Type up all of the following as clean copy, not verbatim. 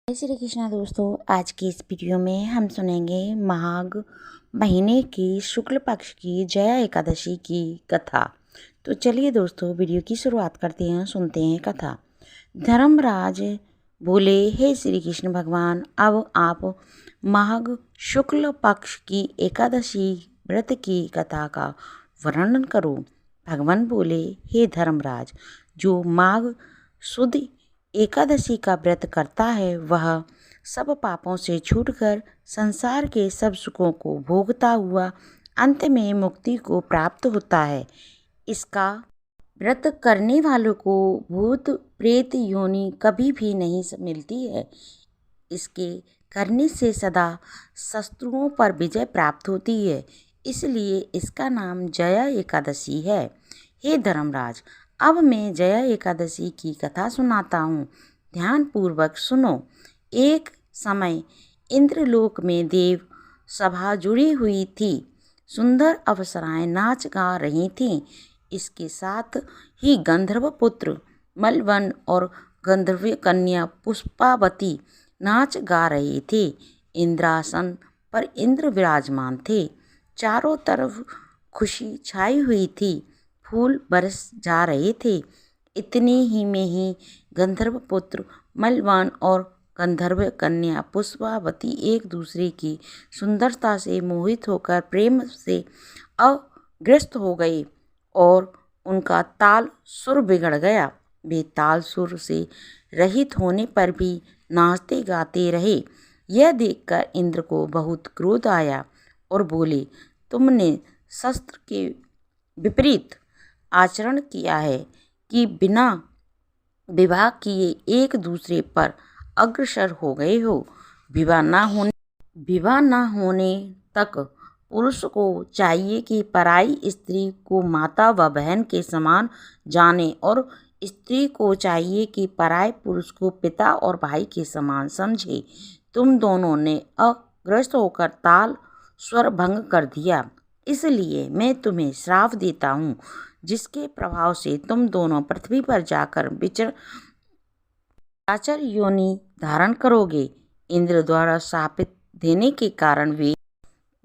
जय श्री कृष्णा दोस्तों। आज की इस वीडियो में हम सुनेंगे माघ महीने की शुक्ल पक्ष की जया एकादशी की कथा। तो चलिए दोस्तों वीडियो की शुरुआत करते हैं, सुनते हैं कथा। धर्मराज बोले, हे श्री कृष्ण भगवान, अब आप माघ शुक्ल पक्ष की एकादशी व्रत की कथा का वर्णन करो। भगवान बोले, हे धर्मराज, जो माघ शुद्ध एकादशी का व्रत करता है वह सब पापों से छूटकर संसार के सब सुखों को भोगता हुआ अंत में मुक्ति को प्राप्त होता है। इसका व्रत करने वालों को भूत प्रेत योनि कभी भी नहीं मिलती है। इसके करने से सदा शत्रुओं पर विजय प्राप्त होती है, इसलिए इसका नाम जया एकादशी है। हे धर्मराज, अब मैं जया एकादशी की कथा सुनाता हूँ, ध्यान पूर्वक सुनो। एक समय इंद्रलोक में देव सभा जुड़ी हुई थी। सुंदर अप्सराएं नाच गा रही थीं। इसके साथ ही गंधर्व पुत्र मलवन और गंधर्व कन्या पुष्पावती नाच गा रहे थे। इंद्रासन पर इंद्र विराजमान थे। चारों तरफ खुशी छाई हुई थी। फूल बरस जा रहे थे। इतने ही में ही गंधर्व पुत्र मलवान और गंधर्व कन्या पुष्पावती एक दूसरे की सुंदरता से मोहित होकर प्रेम से अग्रस्त हो गए और उनका ताल सुर बिगड़ गया। वे ताल सुर से रहित होने पर भी नाचते गाते रहे। यह देखकर इंद्र को बहुत क्रोध आया और बोले, तुमने शस्त्र के विपरीत आचरण किया है कि बिना विवाह किए एक दूसरे पर अग्रसर हो गए हो। विवाह न होने तक पुरुष को चाहिए कि पराई स्त्री को माता व बहन के समान जाने और स्त्री को चाहिए कि पराये पुरुष को पिता और भाई के समान समझे। तुम दोनों ने अग्रस्त होकर ताल स्वर भंग कर दिया, इसलिए मैं तुम्हें श्राप देता हूँ, जिसके प्रभाव से तुम दोनों पृथ्वी पर जाकर विचराचर योनि धारण करोगे। इंद्र द्वारा शापित देने के कारण वे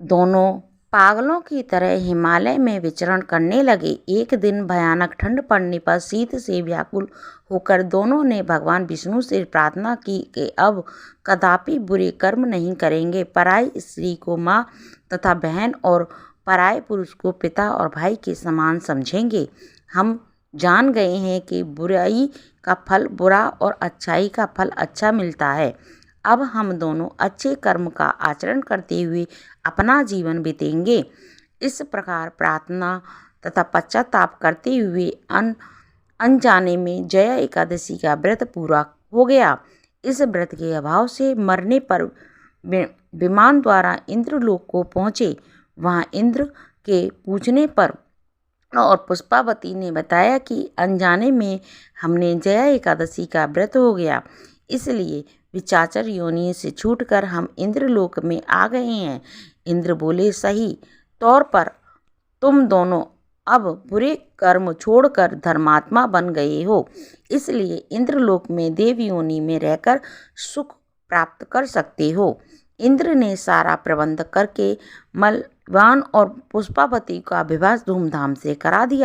दोनों पागलों की तरह हिमालय में विचरण करने लगे। एक दिन भयानक ठंड पड़ने पर शीत से व्याकुल होकर दोनों ने भगवान विष्णु से प्रार्थना की कि अब कदापि बुरे कर्म नहीं करेंगे, पराई स्त्री को माँ तथा बहन और पराये पुरुष को पिता और भाई के समान समझेंगे। हम जान गए हैं कि बुराई का फल बुरा और अच्छाई का फल अच्छा मिलता है। अब हम दोनों अच्छे कर्म का आचरण करते हुए अपना जीवन बितेंगे। इस प्रकार प्रार्थना तथा पश्चाताप करते हुए अनजाने में जया एकादशी का व्रत पूरा हो गया। इस व्रत के अभाव से मरने पर विमान द्वारा इंद्रलोक को पहुँचे। वहाँ इंद्र के पूछने पर और पुष्पावती ने बताया कि अनजाने में हमने जया एकादशी का व्रत हो गया, इसलिए विचाचर योनि से छूटकर हम इंद्रलोक में आ गए हैं। इंद्र बोले, सही तौर पर तुम दोनों अब बुरे कर्म छोड़कर धर्मात्मा बन गए हो, इसलिए इंद्रलोक में देव योनि में रहकर सुख प्राप्त कर सकते हो। इंद्र ने सारा प्रबंध करके मलवान और पुष्पावती का विवाह धूमधाम से करा दिया।